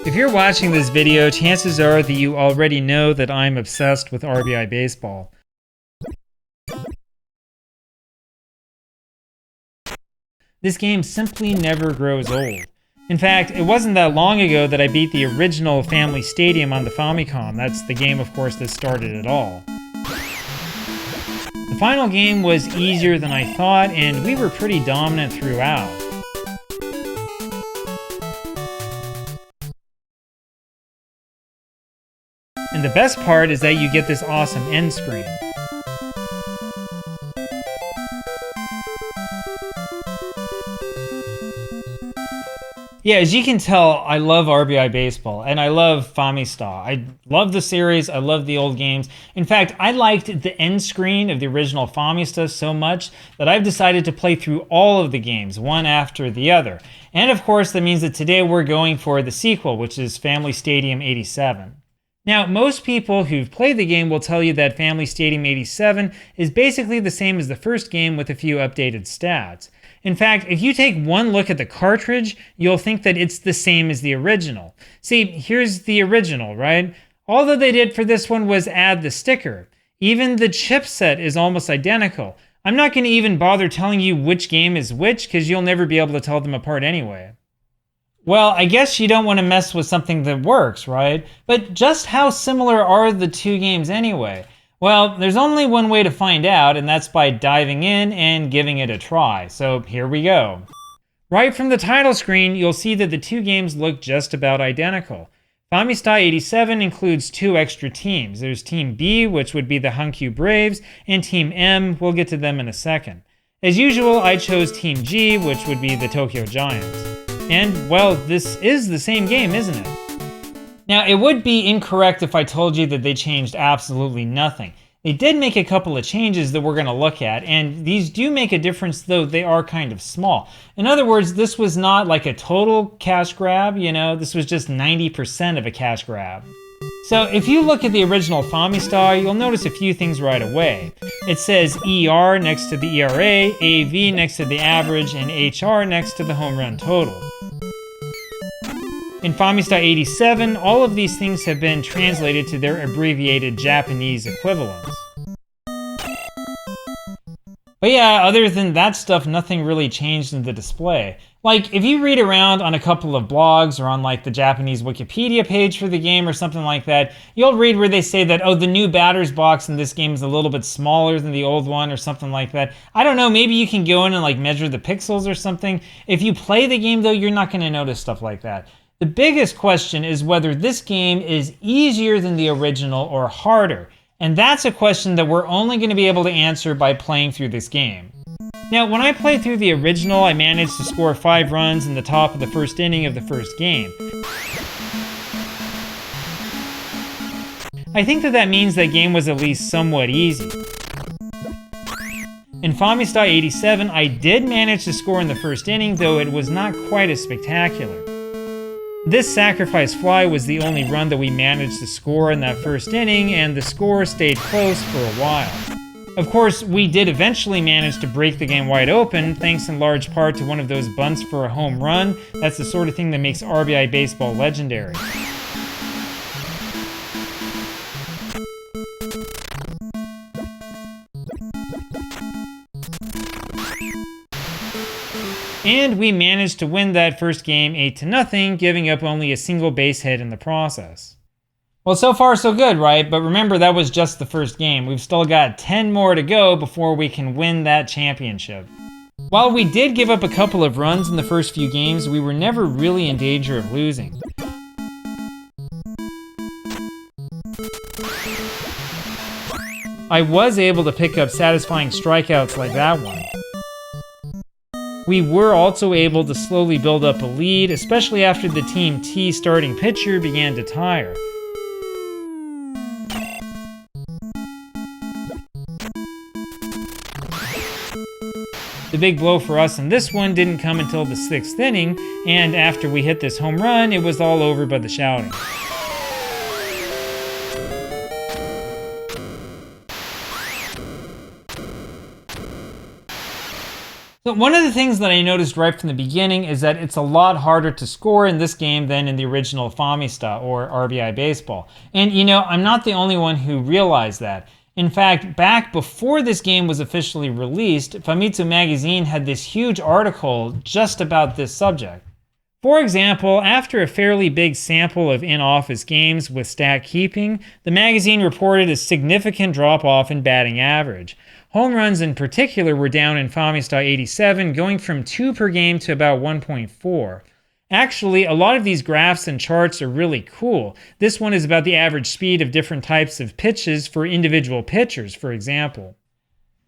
If you're watching this video, chances are that you already know that I'm obsessed with RBI baseball. This game simply never grows old. In fact, it wasn't that long ago that I beat the original Family Stadium on the Famicom. That's the game, of course, that started it all. The final game was easier than I thought, and we were pretty dominant throughout. And the best part is that you get this awesome end screen. Yeah, as you can tell, I love RBI baseball, and I love Famista. I love the series, I love the old games. In fact, I liked the end screen of the original Famista so much that I've decided to play through all of the games, one after the other. And of course, that means that today we're going for the sequel, which is Family Stadium 87. Now, most people who've played the game will tell you that Family Stadium 87 is basically the same as the first game with a few updated stats. In fact, if you take one look at the cartridge, you'll think that it's the same as the original. See, here's the original, right? All that they did for this one was add the sticker. Even the chipset is almost identical. I'm not going to even bother telling you which game is which, because you'll never be able to tell them apart anyway. Well, I guess you don't want to mess with something that works, right? But just how similar are the two games anyway? Well, there's only one way to find out, and that's by diving in and giving it a try. So here we go. Right from the title screen, you'll see that the two games look just about identical. Famista 87 includes two extra teams. There's Team B, which would be the Yakyuu Braves, and Team M, we'll get to them in a second. As usual, I chose Team G, which would be the Tokyo Giants. And, well, this is the same game, isn't it? Now, it would be incorrect if I told you that they changed absolutely nothing. They did make a couple of changes that we're going to look at, and these do make a difference, though they are kind of small. In other words, this was not like a total cash grab, this was just 90% of a cash grab. So if you look at the original Famista, you'll notice a few things right away. It says ER next to the ERA, AV next to the average, and HR next to the home run total. In Famista 87, all of these things have been translated to their abbreviated Japanese equivalents. But yeah, other than that stuff, nothing really changed in the display. Like, if you read around on a couple of blogs or on like the Japanese Wikipedia page for the game or something like that, you'll read where they say that, oh, the new batter's box in this game is a little bit smaller than the old one or something like that. I don't know, maybe you can go in and like measure the pixels or something. If you play the game though, you're not going to notice stuff like that. The biggest question is whether this game is easier than the original or harder. And that's a question that we're only going to be able to answer by playing through this game. Now, when I played through the original, I managed to score 5 runs in the top of the first inning of the first game. I think that means that game was at least somewhat easy. In Famista 87, I did manage to score in the first inning, though it was not quite as spectacular. This sacrifice fly was the only run that we managed to score in that first inning, and the score stayed close for a while. Of course, we did eventually manage to break the game wide open, thanks in large part to one of those bunts for a home run. That's the sort of thing that makes RBI baseball legendary. And we managed to win that first game 8-0, giving up only a single base hit in the process. Well, so far so good, right? But remember, that was just the first game. We've still got 10 more to go before we can win that championship. While we did give up a couple of runs in the first few games, we were never really in danger of losing. I was able to pick up satisfying strikeouts like that one. We were also able to slowly build up a lead, especially after the Team T starting pitcher began to tire. The big blow for us in this one didn't come until the 6th inning, and after we hit this home run, it was all over but the shouting. So one of the things that I noticed right from the beginning is that it's a lot harder to score in this game than in the original Famista or RBI Baseball. And I'm not the only one who realized that. In fact, back before this game was officially released, Famitsu magazine had this huge article just about this subject. For example, after a fairly big sample of in-office games with stat keeping, the magazine reported a significant drop-off in batting average. Home runs in particular were down in Famista 87, going from 2 per game to about 1.4. Actually, a lot of these graphs and charts are really cool. This one is about the average speed of different types of pitches for individual pitchers, for example.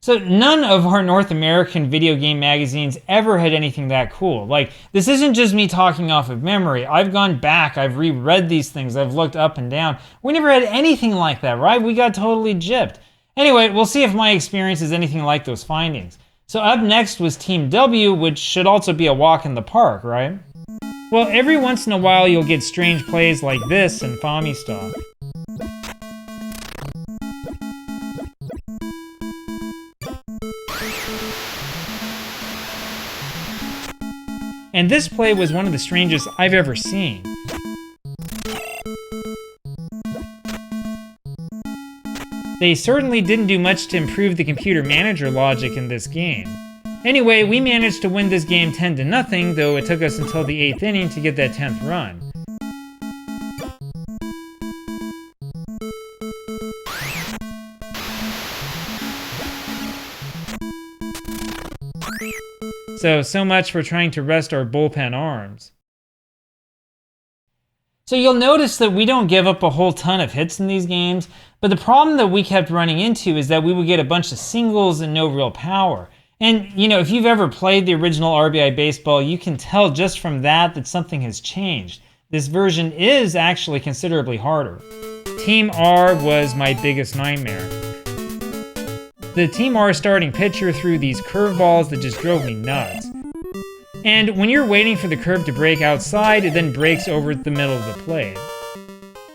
So none of our North American video game magazines ever had anything that cool. Like, this isn't just me talking off of memory. I've gone back, I've reread these things, I've looked up and down. We never had anything like that, right? We got totally gypped. Anyway, we'll see if my experience is anything like those findings. So up next was Team W, which should also be a walk in the park, right? Well, every once in a while you'll get strange plays like this in Famista. And this play was one of the strangest I've ever seen. They certainly didn't do much to improve the computer manager logic in this game. Anyway, we managed to win this game 10-0, though it took us until the 8th inning to get that 10th run. So much for trying to rest our bullpen arms. So you'll notice that we don't give up a whole ton of hits in these games, but the problem that we kept running into is that we would get a bunch of singles and no real power. And, if you've ever played the original RBI Baseball, you can tell just from that something has changed. This version is actually considerably harder. Team R was my biggest nightmare. The Team R starting pitcher threw these curveballs that just drove me nuts. And when you're waiting for the curve to break outside, it then breaks over the middle of the plate.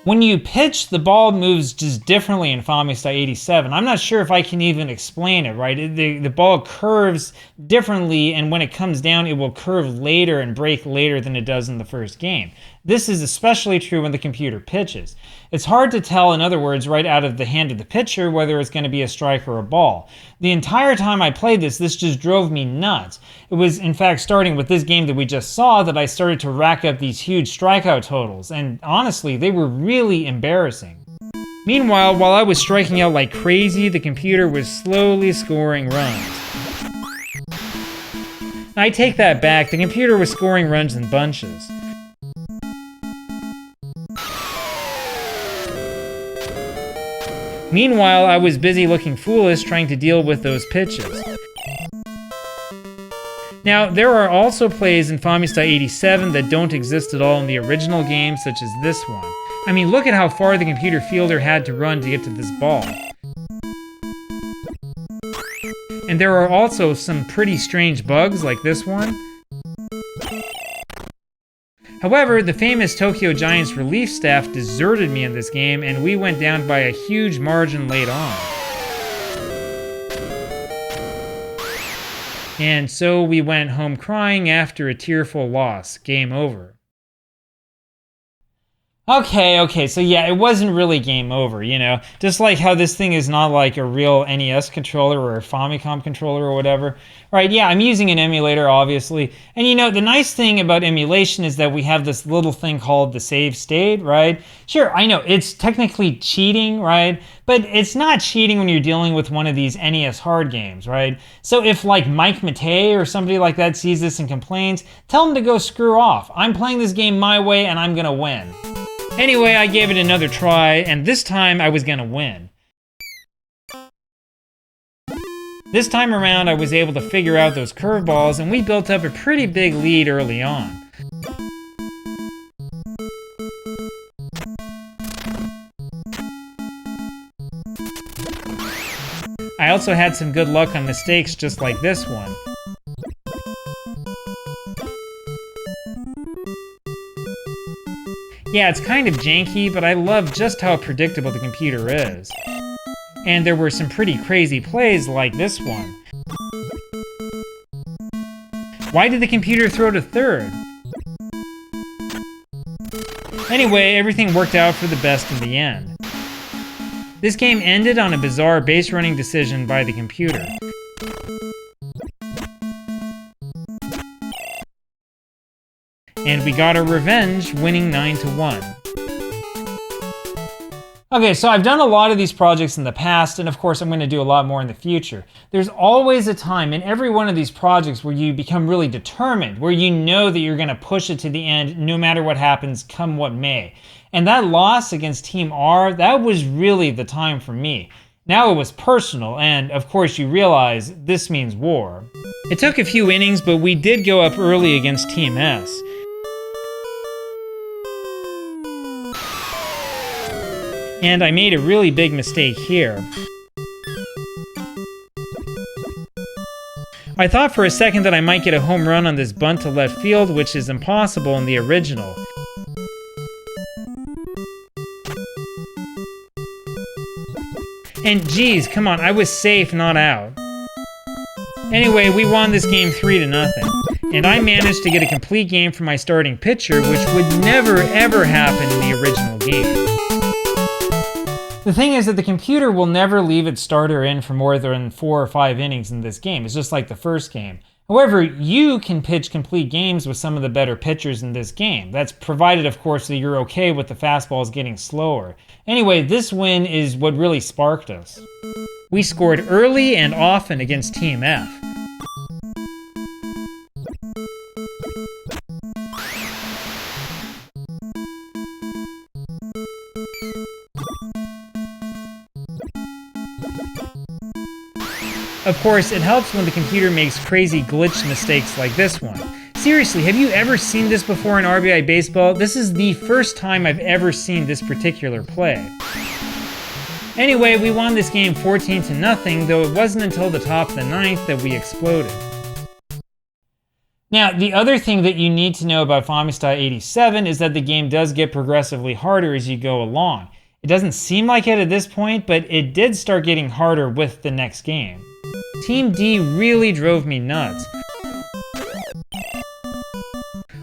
When you pitch, the ball moves just differently in Famista 87. I'm not sure if I can even explain it, right? The ball curves differently, and when it comes down, it will curve later and break later than it does in the first game. This is especially true when the computer pitches. It's hard to tell, in other words, right out of the hand of the pitcher whether it's going to be a strike or a ball. The entire time I played this just drove me nuts. It was, in fact, starting with this game that we just saw that I started to rack up these huge strikeout totals, and honestly, they were really embarrassing. Meanwhile, while I was striking out like crazy, the computer was slowly scoring runs. I take that back, the computer was scoring runs in bunches. Meanwhile, I was busy looking foolish trying to deal with those pitches. Now, there are also plays in Famista 87 that don't exist at all in the original game, such as this one. I mean, look at how far the computer fielder had to run to get to this ball. And there are also some pretty strange bugs like this one. However, the famous Tokyo Giants relief staff deserted me in this game, and we went down by a huge margin late on. And so we went home crying after a tearful loss. Game over. Okay, so yeah, it wasn't really game over, Just like how this thing is not like a real NES controller or a Famicom controller or whatever. Right, yeah, I'm using an emulator, obviously. And the nice thing about emulation is that we have this little thing called the save state, right? Sure, I know, it's technically cheating, right? But it's not cheating when you're dealing with one of these NES hard games, right? So if like Mike Matei or somebody like that sees this and complains, tell them to go screw off. I'm playing this game my way and I'm gonna win. Anyway, I gave it another try, and this time I was gonna win. This time around, I was able to figure out those curveballs, and we built up a pretty big lead early on. I also had some good luck on mistakes just like this one. Yeah, it's kind of janky, but I love just how predictable the computer is. And there were some pretty crazy plays like this one. Why did the computer throw to third? Anyway, everything worked out for the best in the end. This game ended on a bizarre base running decision by the computer. And we got our revenge, winning 9-1. Okay, so I've done a lot of these projects in the past, and of course I'm going to do a lot more in the future. There's always a time in every one of these projects where you become really determined, where you know that you're going to push it to the end no matter what happens, come what may. And that loss against Team R, that was really the time for me. Now it was personal, and of course you realize this means war. It took a few innings, but we did go up early against Team S. And I made a really big mistake here. I thought for a second that I might get a home run on this bunt to left field, which is impossible in the original. And geez, come on, I was safe, not out. Anyway, we won this game 3-0. And I managed to get a complete game from my starting pitcher, which would never ever happen in the original game. The thing is that the computer will never leave its starter in for more than 4 or 5 innings in this game. It's just like the first game. However, you can pitch complete games with some of the better pitchers in this game. That's provided, of course, that you're okay with the fastballs getting slower. Anyway, this win is what really sparked us. We scored early and often against Team F. Of course, it helps when the computer makes crazy glitch mistakes like this one. Seriously, have you ever seen this before in RBI baseball? This is the first time I've ever seen this particular play. Anyway, we won this game 14-0, though it wasn't until the top of the 9th that we exploded. Now, the other thing that you need to know about Famista 87 is that the game does get progressively harder as you go along. It doesn't seem like it at this point, but it did start getting harder with the next game. Team D really drove me nuts.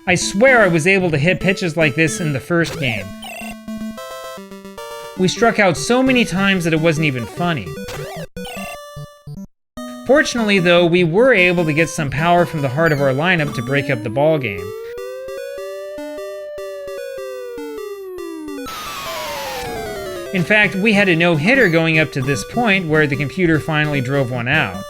I swear I was able to hit pitches like this in the first game. We struck out so many times that it wasn't even funny. Fortunately, though, we were able to get some power from the heart of our lineup to break up the ball game. In fact, we had a no-hitter going up to this point where the computer finally drove one out.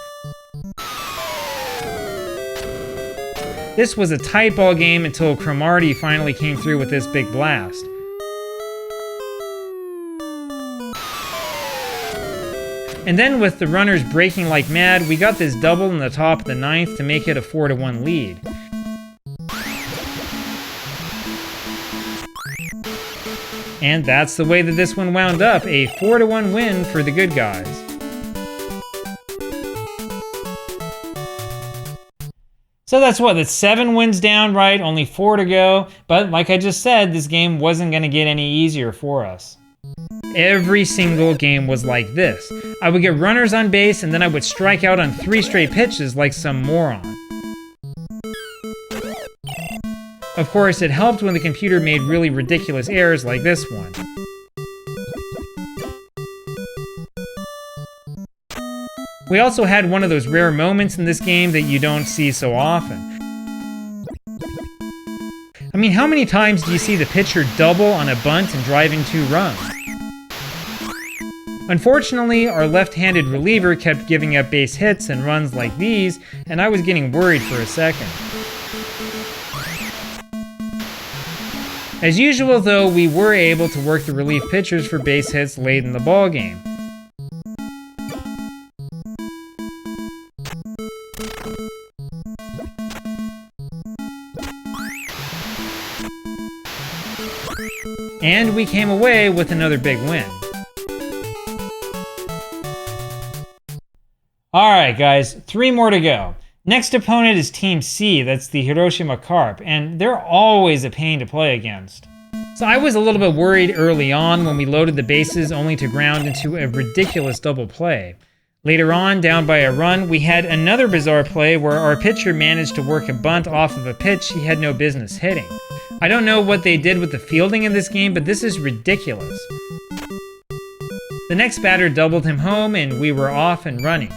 This was a tight ball game until Cromartie finally came through with this big blast. And then with the runners breaking like mad, we got this double in the top of the 9th to make it a 4-1 lead. And that's the way that this one wound up, a 4-1 win for the good guys. So that's what, that's 7 wins down, right? Only 4 to go. But like I just said, this game wasn't going to get any easier for us. Every single game was like this. I would get runners on base and then I would strike out on 3 straight pitches like some moron. Of course, it helped when the computer made really ridiculous errors like this one. We also had one of those rare moments in this game that you don't see so often. I mean, how many times do you see the pitcher double on a bunt and drive in 2 runs? Unfortunately, our left-handed reliever kept giving up base hits and runs like these, and I was getting worried for a second. As usual, though, we were able to work the relief pitchers for base hits late in the ballgame. And we came away with another big win. Alright guys, 3 more to go. Next opponent is Team C, that's the Hiroshima Carp, and they're always a pain to play against. So I was a little bit worried early on when we loaded the bases only to ground into a ridiculous double play. Later on, down by a run, we had another bizarre play where our pitcher managed to work a bunt off of a pitch he had no business hitting. I don't know what they did with the fielding in this game, but this is ridiculous. The next batter doubled him home and we were off and running.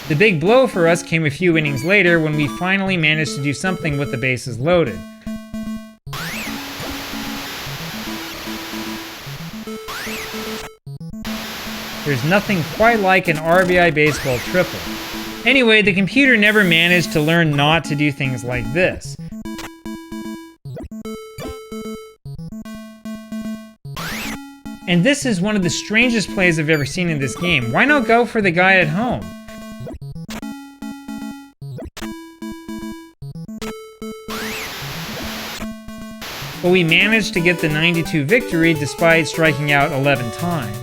The big blow for us came a few innings later when we finally managed to do something with the bases loaded. There's nothing quite like an RBI baseball triple. Anyway, the computer never managed to learn not to do things like this. And this is one of the strangest plays I've ever seen in this game. Why not go for the guy at home? But we managed to get the 92 victory despite striking out 11 times.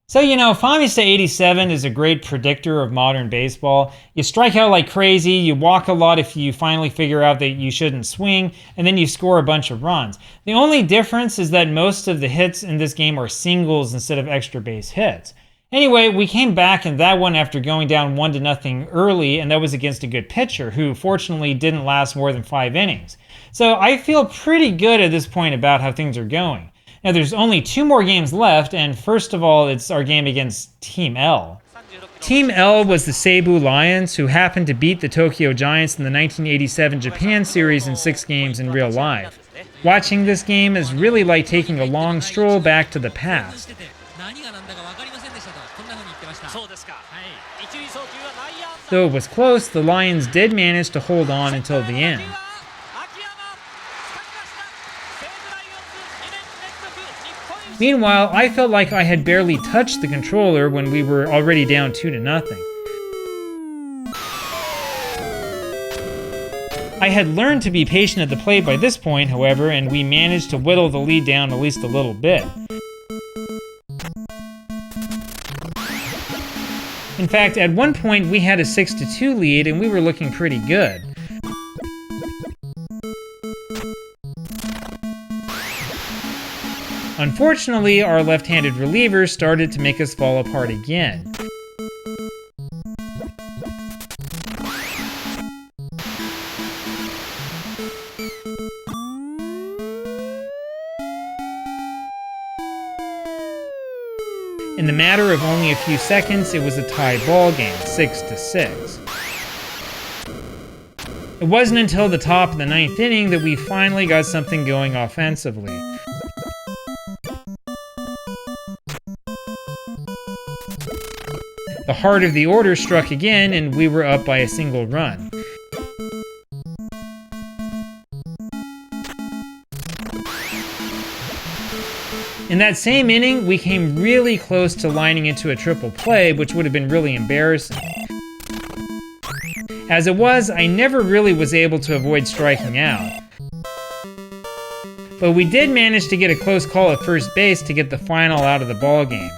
So, you know, Famista 87 is a great predictor of modern baseball. You strike out like crazy, you walk a lot if you finally figure out that you shouldn't swing, and then you score a bunch of runs. The only difference is that most of the hits in this game are singles instead of extra base hits. Anyway, we came back in that one after going down 1-0 early, and that was against a good pitcher who fortunately didn't last more than 5 innings. So I feel pretty good at this point about how things are going. Now there's only 2 more games left, and first of all, it's our game against Team L. Team L was the Seibu Lions, who happened to beat the Tokyo Giants in the 1987 Japan series in 6 games in real life. Watching this game is really like taking a long stroll back to the past. Though it was close, the Lions did manage to hold on until the end. Meanwhile, I felt like I had barely touched the controller when we were already down 2-0. I had learned to be patient at the plate by this point, however, and we managed to whittle the lead down at least a little bit. In fact, at one point we had a 6-2 lead and we were looking pretty good. Unfortunately, our left-handed relievers started to make us fall apart again. In the matter of only a few seconds, it was a tie ball game, 6-6. It wasn't until the top of the 9th inning that we finally got something going offensively. The heart of the order struck again, and we were up by a single run. In that same inning, we came really close to lining into a triple play, which would have been really embarrassing. As it was, I never really was able to avoid striking out. But we did manage to get a close call at first base to get the final out of the ballgame.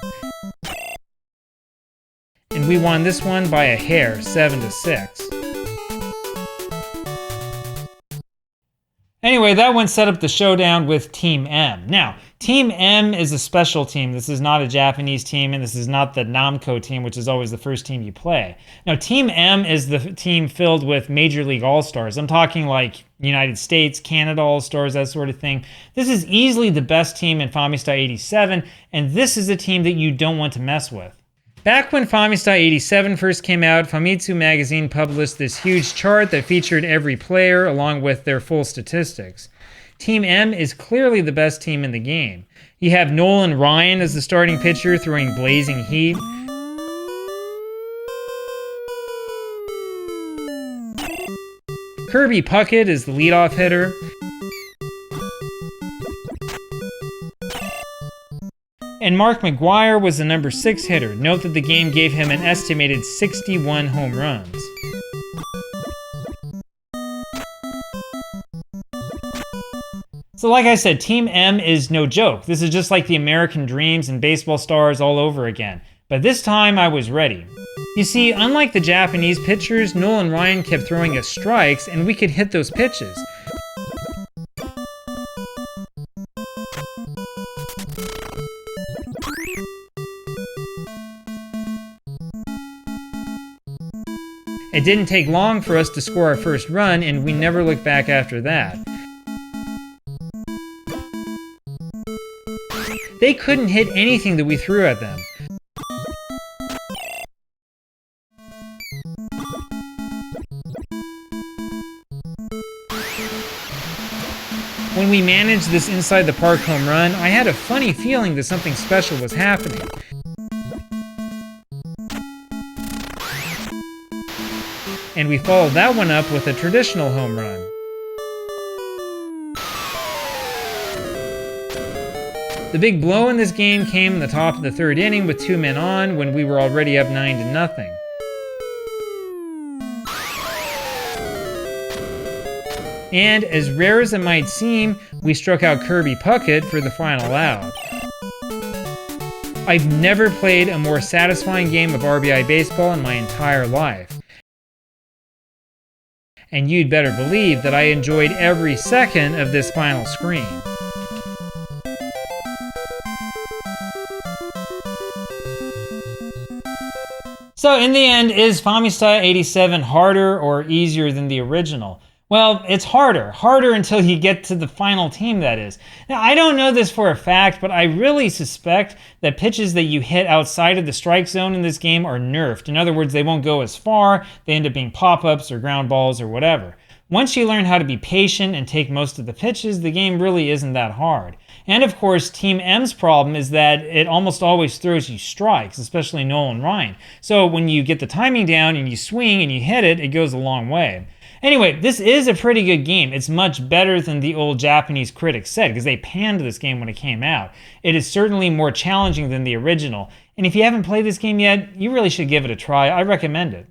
And we won this one by a hair, 7-6. Anyway, that one set up the showdown with Team M. Now, Team M is a special team. This is not a Japanese team, and this is not the Namco team, which is always the first team you play. Now, Team M is the team filled with Major League All-Stars. I'm talking like United States, Canada All-Stars, that sort of thing. This is easily the best team in Famista 87, and this is a team that you don't want to mess with. Back when Famista 87 first came out, Famitsu magazine published this huge chart that featured every player along with their full statistics. Team M is clearly the best team in the game. You have Nolan Ryan as the starting pitcher throwing blazing heat. Kirby Puckett is the leadoff hitter. And Mark McGuire was the number 6 hitter. Note that the game gave him an estimated 61 home runs. So like I said, Team M is no joke. This is just like the American Dreams and baseball stars all over again. But this time I was ready. You see, unlike the Japanese pitchers, Nolan Ryan kept throwing us strikes and we could hit those pitches. It didn't take long for us to score our first run, and we never looked back after that. They couldn't hit anything that we threw at them. When we managed this inside the park home run, I had a funny feeling that something special was happening. And we followed that one up with a traditional home run. The big blow in this game came in the top of the third inning with 2 men on when we were already up 9-0. And as rare as it might seem, we struck out Kirby Puckett for the final out. I've never played a more satisfying game of RBI baseball in my entire life. And you'd better believe that I enjoyed every second of this final screen. So in the end, is Famista 87 harder or easier than the original? Well, it's harder until you get to the final team, that is. Now, I don't know this for a fact, but I really suspect that pitches that you hit outside of the strike zone in this game are nerfed. In other words, they won't go as far, they end up being pop-ups or ground balls or whatever. Once you learn how to be patient and take most of the pitches, the game really isn't that hard. And of course, Team M's problem is that it almost always throws you strikes, especially Noel and Ryan. So when you get the timing down and you swing and you hit it, it goes a long way. Anyway, this is a pretty good game. It's much better than the old Japanese critics said, because they panned this game when it came out. It is certainly more challenging than the original. And if you haven't played this game yet, you really should give it a try. I recommend it.